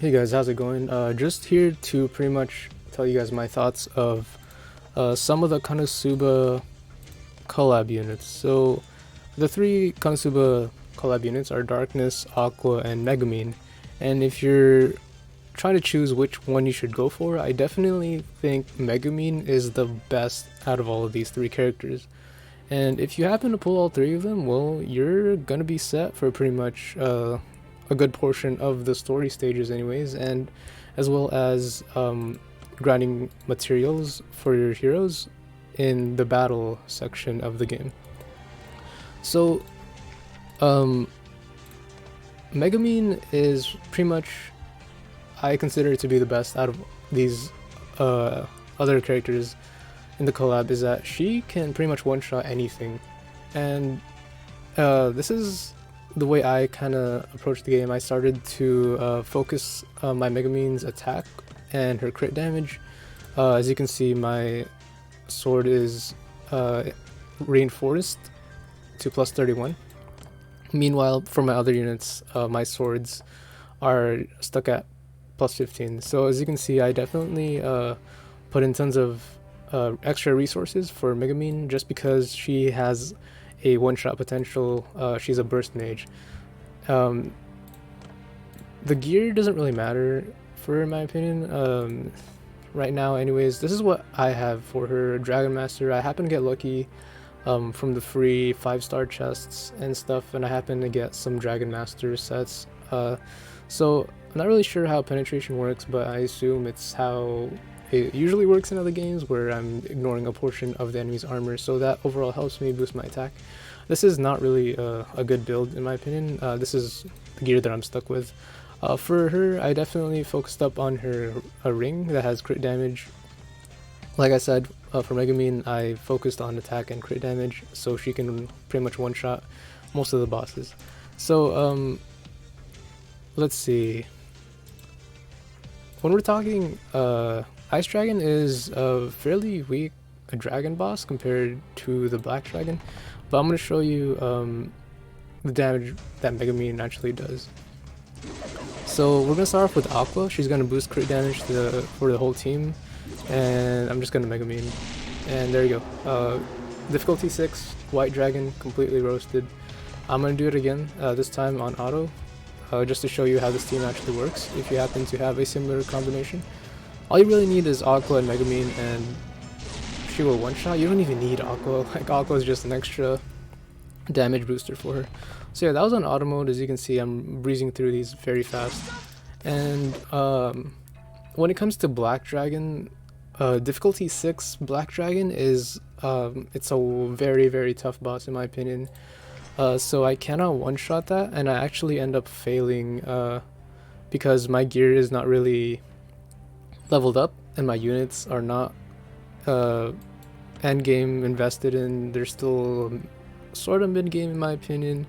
Hey guys, how's it going? Just here to pretty much tell you guys my thoughts of some of the Konosuba collab units. So the three Konosuba collab units are Darkness, Aqua, and Megumin. And if you're trying to choose which one you should go for, I definitely think Megumin is the best out of all of these three characters. And if you happen to pull all three of them, well, you're gonna be set for pretty much a good portion of the story stages anyways, and as well as grinding materials for your heroes in the battle section of the game. So Megumin is pretty much, I consider it to be the best out of these other characters in the collab, is that she can pretty much one-shot anything. And this is the way I kind of approached the game. I started to focus my Megumin's attack and her crit damage. As you can see, my sword is reinforced to plus 31. Meanwhile, for my other units, my swords are stuck at plus 15. So as you can see, I definitely put in tons of extra resources for Megumin just because she has a one-shot potential. She's a burst mage. The gear doesn't really matter for her, in my opinion. Right now, anyways, this is what I have for her. Dragon Master. I happen to get lucky from the free 5-star chests and stuff, and I happen to get some Dragon Master sets. So I'm not really sure how penetration works, but I assume it's how it usually works in other games, where I'm ignoring a portion of the enemy's armor, so that overall helps me boost my attack. This is not really a good build in my opinion. This is the gear that I'm stuck with. For her, I definitely focused up on her ring that has crit damage. Like I said, for Megumin, I focused on attack and crit damage, so she can pretty much one-shot most of the bosses. So let's see. When we're talking, Ice Dragon is a fairly weak dragon boss compared to the Black Dragon, but I'm going to show you the damage that Megumin actually does. So we're going to start off with Aqua. She's going to boost crit damage for the whole team, and I'm just going to Megumin. And there you go. Difficulty 6, White Dragon, completely roasted. I'm going to do it again, this time on auto, just to show you how this team actually works, if you happen to have a similar combination. All you really need is Aqua and Megumin, and she will one-shot. You don't even need Aqua. Like, Aqua is just an extra damage booster for her. So yeah, that was on auto mode. As you can see, I'm breezing through these very fast. And when it comes to Black Dragon, difficulty 6 Black Dragon is it's a very, very tough boss in my opinion. So I cannot one-shot that, and I actually end up failing because my gear is not really leveled up and my units are not end game invested in. They're still sort of mid game in my opinion.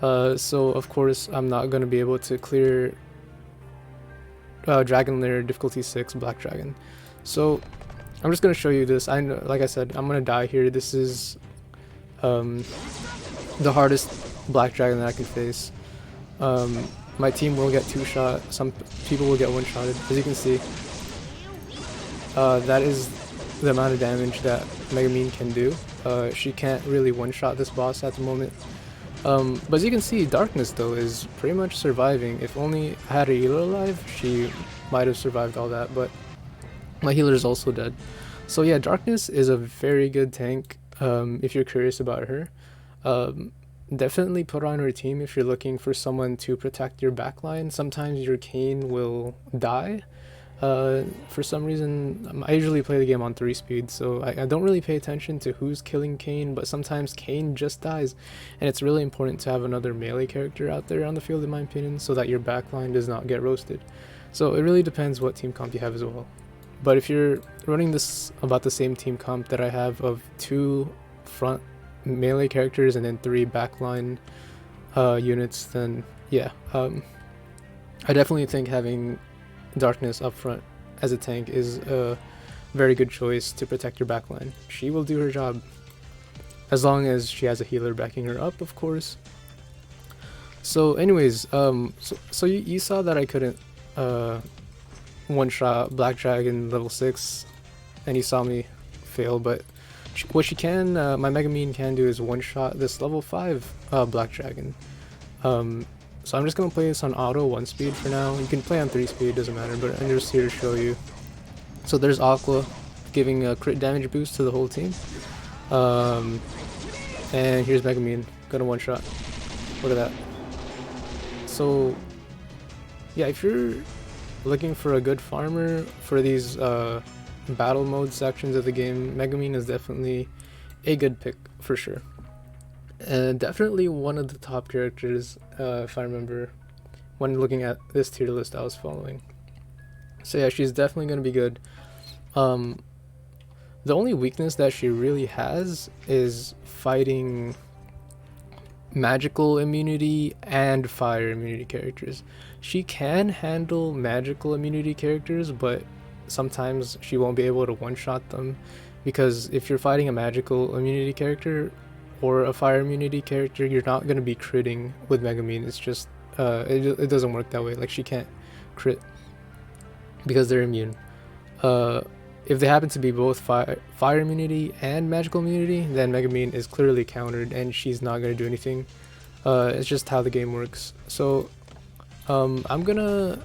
So of course I'm not going to be able to clear Dragon Lair difficulty 6 Black Dragon. So I'm just going to show you this. I know, like I said, I'm going to die here. This is the hardest Black Dragon that I can face. My team will get 2-shot, some people will get 1-shotted. As you can see, that is the amount of damage that Megumin can do. She can't really one-shot this boss at the moment. But as you can see, Darkness though is pretty much surviving. If only I had a healer alive, she might have survived all that, but my healer is also dead. So yeah, Darkness is a very good tank if you're curious about her. Definitely put her on your team if you're looking for someone to protect your backline. Sometimes your Kayn will die. For some reason, I usually play the game on 3 speed, so I don't really pay attention to who's killing Kayn, but sometimes Kayn just dies, and it's really important to have another melee character out there on the field in my opinion, so that your backline does not get roasted. So it really depends what team comp you have as well. But if you're running this about the same team comp that I have of 2 front melee characters and then 3 backline units, then yeah, I definitely think having Darkness up front as a tank is a very good choice to protect your backline. She will do her job, as long as she has a healer backing her up, of course. So anyways, so you saw that I couldn't one-shot Black Dragon level 6, and he saw me fail, but what she can, my Megumin can do is one-shot this level 5 Black Dragon. So I'm just gonna play this on auto 1 speed for now. You can play on 3 speed, doesn't matter, but I'm just here to show you. So there's Aqua giving a crit damage boost to the whole team. And here's Megumin, gonna one-shot. Look at that. So yeah, if you're looking for a good farmer for these battle mode sections of the game, Megumin is definitely a good pick for sure. And definitely one of the top characters, if I remember, when looking at this tier list I was following. So yeah, she's definitely going to be good. The only weakness that she really has is fighting magical immunity and fire immunity characters. She can handle magical immunity characters, but sometimes she won't be able to one-shot them, because if you're fighting a magical immunity character or a fire immunity character, you're not going to be critting with Megumin. It's just it doesn't work that way. Like, she can't crit because they're immune. If they happen to be both fire immunity and magical immunity, then Megumin is clearly countered and she's not going to do anything. It's just how the game works. So I'm gonna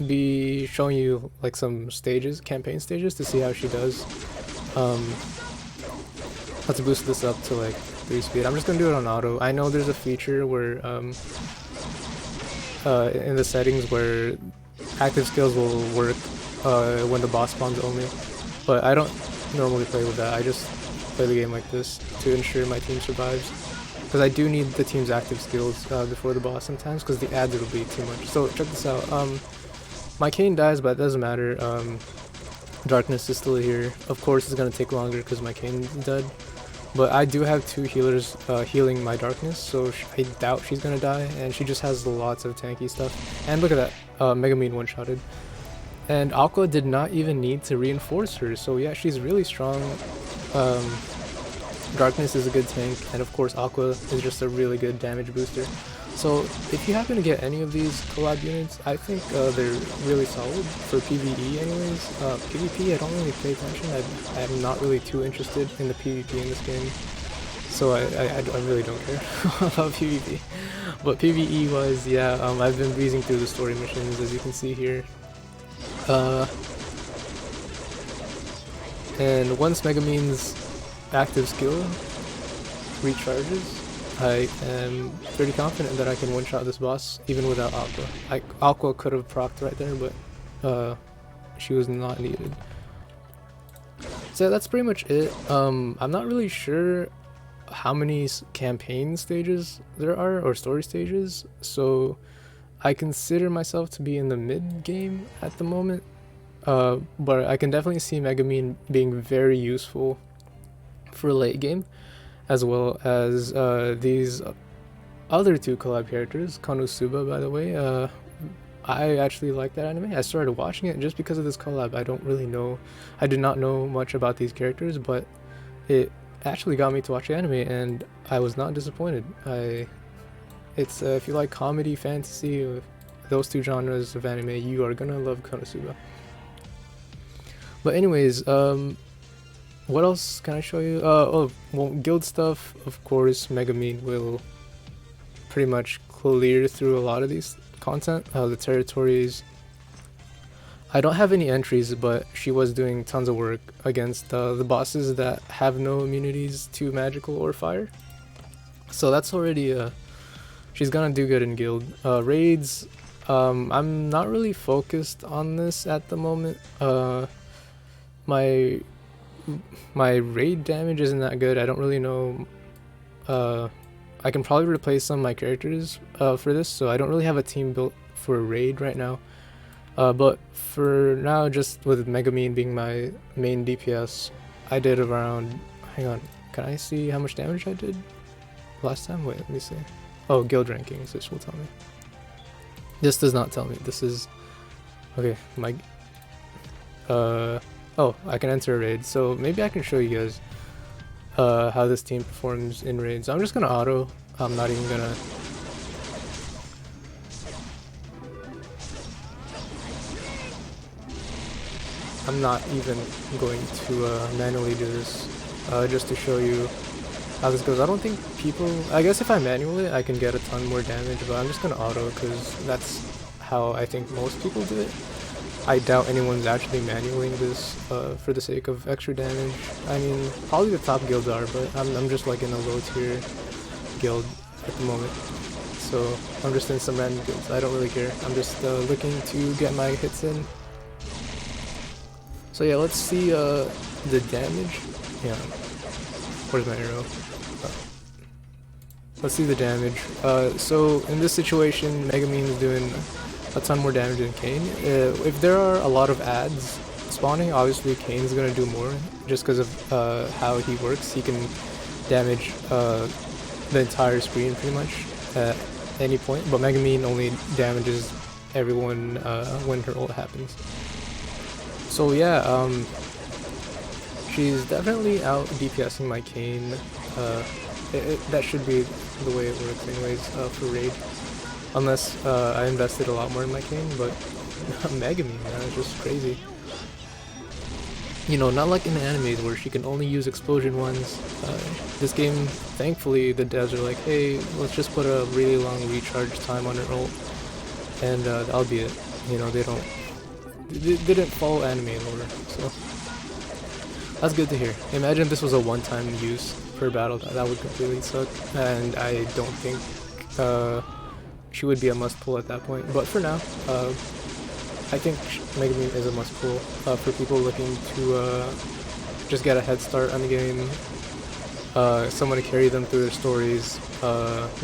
be showing you like some stages, campaign stages, to see how she does. Let's boost this up to like 3 speed. I'm just gonna do it on auto. I know there's a feature where in the settings where active skills will work when the boss spawns only, but I don't normally play with that. I just play the game like this to ensure my team survives, because I do need the team's active skills before the boss sometimes, because the ads will be too much. So check this out. My Kayn dies, but it doesn't matter. Darkness is still here. Of course it's gonna take longer because my Kayn's dead, but I do have 2 healers healing my Darkness, so I doubt she's gonna die, and she just has lots of tanky stuff. And look at that, Megumin one-shotted. And Aqua did not even need to reinforce her, so yeah, she's really strong. Darkness is a good tank, and of course Aqua is just a really good damage booster. So if you happen to get any of these collab units, I think they're really solid for PvE anyways. PvP, I don't really pay attention. I'm not really too interested in the PvP in this game, so I really don't care about PvP. But PvE wise, yeah, I've been breezing through the story missions, as you can see here. And once Megumin's active skill recharges, I am pretty confident that I can one-shot this boss even without Aqua. Aqua could have procced right there, but she was not needed. So that's pretty much it. I'm not really sure how many campaign stages there are, or story stages, so I consider myself to be in the mid-game at the moment, but I can definitely see Megumin being very useful for late game, as well as these other 2 collab characters. Konosuba, by the way, I actually like that anime. I started watching it just because of this collab. I did not know much about these characters, but it actually got me to watch the anime, and I was not disappointed. It's if you like comedy, fantasy, those 2 genres of anime, you are gonna love Konosuba. But anyways, what else can I show you? Oh, well, guild stuff, of course, Megumin will pretty much clear through a lot of these content. The territories, I don't have any entries, but she was doing tons of work against the bosses that have no immunities to magical or fire. So that's already she's gonna do good in guild. Raids, I'm not really focused on this at the moment. My raid damage isn't that good. I don't really know. I can probably replace some of my characters for this, so I don't really have a team built for raid right now. But for now, just with Megumin being my main DPS, I did around, hang on, can I see how much damage I did last time? Wait, let me see. Oh, guild rankings, this will tell me. This does not tell me. This is, okay, my, oh, I can enter a raid, so maybe I can show you guys how this team performs in raids. I'm just gonna auto. I'm not even gonna. I'm not even going to manually do this just to show you how this goes. I don't think people, I guess if I manual it, I can get a ton more damage, but I'm just gonna auto because that's how I think most people do it. I doubt anyone's actually manualing this for the sake of extra damage. I mean, probably the top guilds are, but I'm just like in a low tier guild at the moment. So I'm just in some random guilds. I don't really care. I'm just looking to get my hits in. So yeah, let's see the damage. Yeah, where's my arrow? Let's see the damage. So in this situation, Megumin is doing a ton more damage than Kain. If there are a lot of adds spawning, obviously Kain's gonna do more, just because of how he works. He can damage the entire screen pretty much at any point, but Megumin only damages everyone when her ult happens. So yeah, she's definitely out DPSing my Kain. That should be the way it works anyways for raid. Unless I invested a lot more in my Kain, but Megumin, man, it's just crazy. You know, not like in the animes where she can only use explosion ones. This game, thankfully, the devs are like, hey, let's just put a really long recharge time on her ult, and that'll be it. You know, they didn't follow anime lore, so that's good to hear. Imagine if this was a one-time use per battle, that would completely suck, and I don't think she would be a must-pull at that point. But for now, I think Megumin is a must-pull for people looking to just get a head start on the game, someone to carry them through their stories,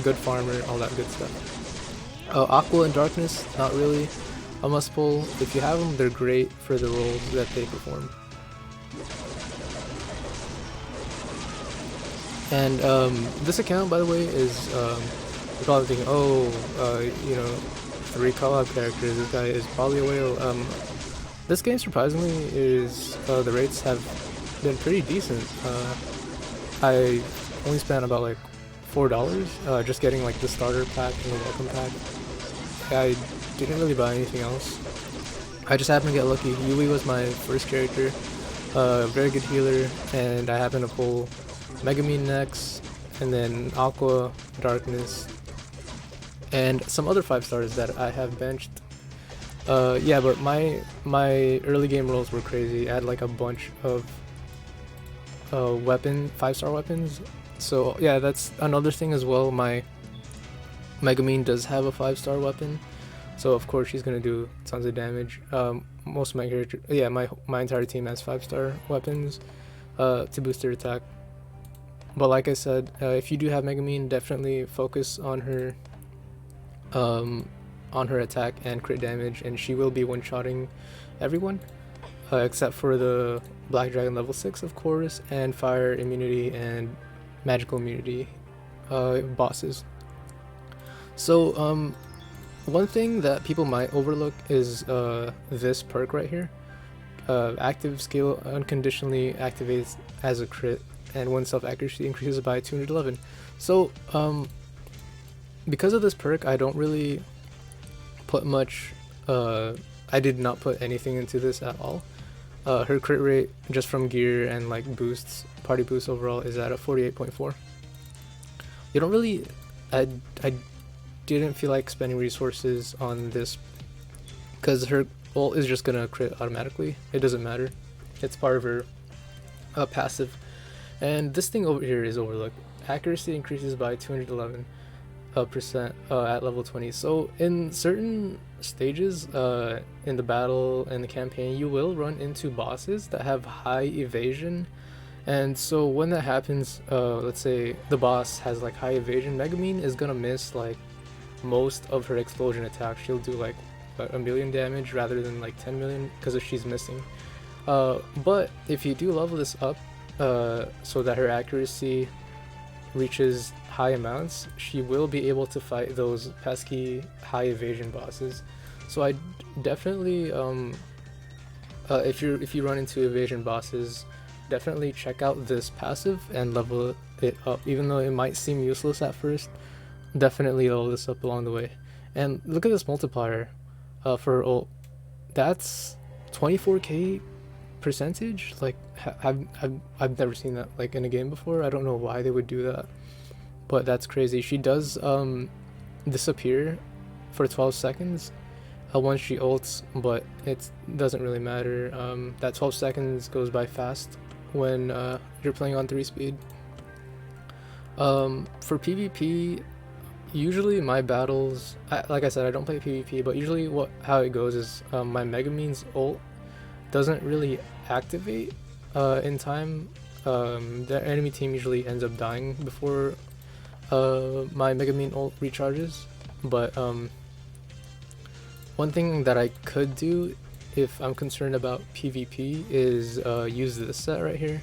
good farmer, all that good stuff. Aqua and Darkness, not really a must-pull. If you have them, they're great for the roles that they perform. And this account, by the way, is you're probably thinking, oh, you know, 3 collab characters, this guy is probably a whale. This game, surprisingly, is the rates have been pretty decent. I only spent about like $4 just getting like the starter pack and the welcome pack. I didn't really buy anything else. I just happened to get lucky. Yui was my first character, very good healer, and I happened to pull Megumin next, and then Aqua, Darkness, and some other 5 stars that I have benched. Yeah, but my early game rolls were crazy. I had like a bunch of 5-star weapons. So yeah, that's another thing as well. My Megumin does have a 5-star weapon, so of course she's gonna do tons of damage. Most of my character, yeah, my entire team has 5-star weapons to boost their attack. But like I said, if you do have Megumin, definitely focus on her attack and crit damage, and she will be one-shotting everyone, except for the Black Dragon level 6, of course, and Fire immunity and Magical immunity bosses. So one thing that people might overlook is this perk right here. Active skill unconditionally activates as a crit, and when self-accuracy increases by 211. So because of this perk, I don't really put much, I did not put anything into this at all. Her crit rate just from gear and like boosts, party boosts overall, is at a 48.4. You don't really, I didn't feel like spending resources on this because her ult is just gonna crit automatically. It doesn't matter. It's part of her passive. And this thing over here is overlooked. Accuracy increases by 211% at level 20. So in certain stages in the battle and the campaign, you will run into bosses that have high evasion. And so when that happens, let's say the boss has like high evasion, Megumin is gonna miss like most of her explosion attacks. She'll do like a million damage rather than like 10 million because if she's missing. But if you do level this up so that her accuracy reaches high amounts, she will be able to fight those pesky high evasion bosses. So I definitely if you run into evasion bosses, definitely check out this passive and level it up. Even though it might seem useless at first, definitely level this up along the way. And look at this multiplier for her ult. That's 24k percentage, like I've never seen that like in a game before. I don't know why they would do that, but that's crazy. She does disappear for 12 seconds once she ults, but it doesn't really matter. That 12 seconds goes by fast when you're playing on 3 speed. For PvP, usually my battles, like I said, I don't play PvP, but usually how it goes is my Megumin's ult doesn't really activate in time. The enemy team usually ends up dying before my Megumin ult recharges, but one thing that I could do if I'm concerned about PvP is use this set right here.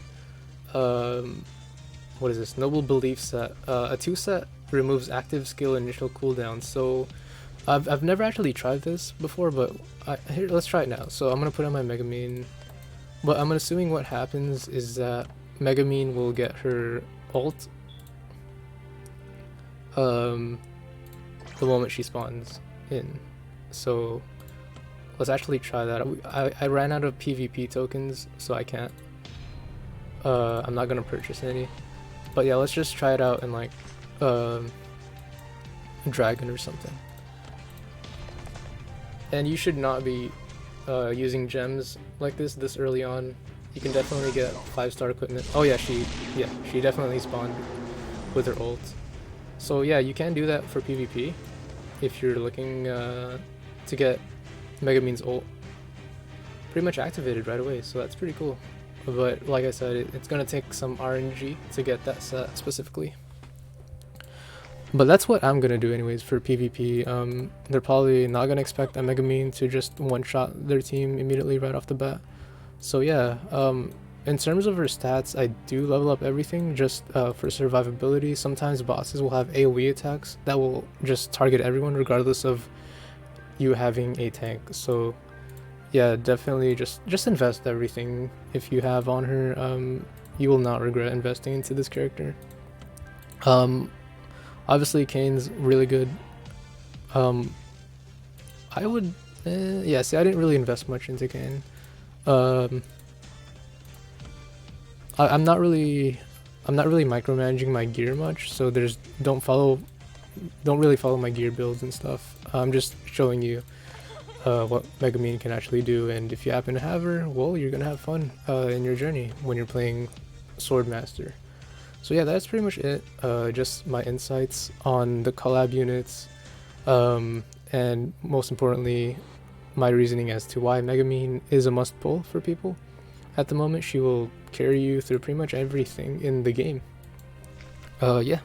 What is this? Noble Belief set. A 2 set removes active skill initial cooldown. So I've never actually tried this before, but here, let's try it now. So I'm gonna put on my Megumin, but I'm assuming what happens is that Megumin will get her ult the moment she spawns in. So let's actually try that. I ran out of PvP tokens, so I can't. I'm not gonna purchase any. But yeah, let's just try it out in like Dragon or something. And you should not be using gems like this early on. You can definitely get 5-star equipment. Oh yeah, she definitely spawned with her ult. So yeah, you can do that for PvP if you're looking to get Megumin's ult pretty much activated right away. So that's pretty cool. But like I said, it's gonna take some RNG to get that set specifically. But that's what I'm gonna do anyways for PvP. They're probably not gonna expect a Megumin to just one-shot their team immediately right off the bat. So yeah, in terms of her stats, I do level up everything just for survivability. Sometimes bosses will have AoE attacks that will just target everyone regardless of you having a tank. So yeah, definitely just invest everything if you have on her. You will not regret investing into this character. Obviously Kane's really good. I would yeah, see, I didn't really invest much into Kane. I'm not really micromanaging my gear much, so don't really follow my gear builds and stuff. I'm just showing you what Megumin can actually do, and if you happen to have her, well, you're gonna have fun in your journey when you're playing Swordmaster. So yeah, that's pretty much it. Just my insights on the collab units, and most importantly, my reasoning as to why Megumin is a must pull for people. At the moment, she will carry you through pretty much everything in the game. Yeah,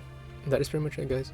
that is pretty much it, guys.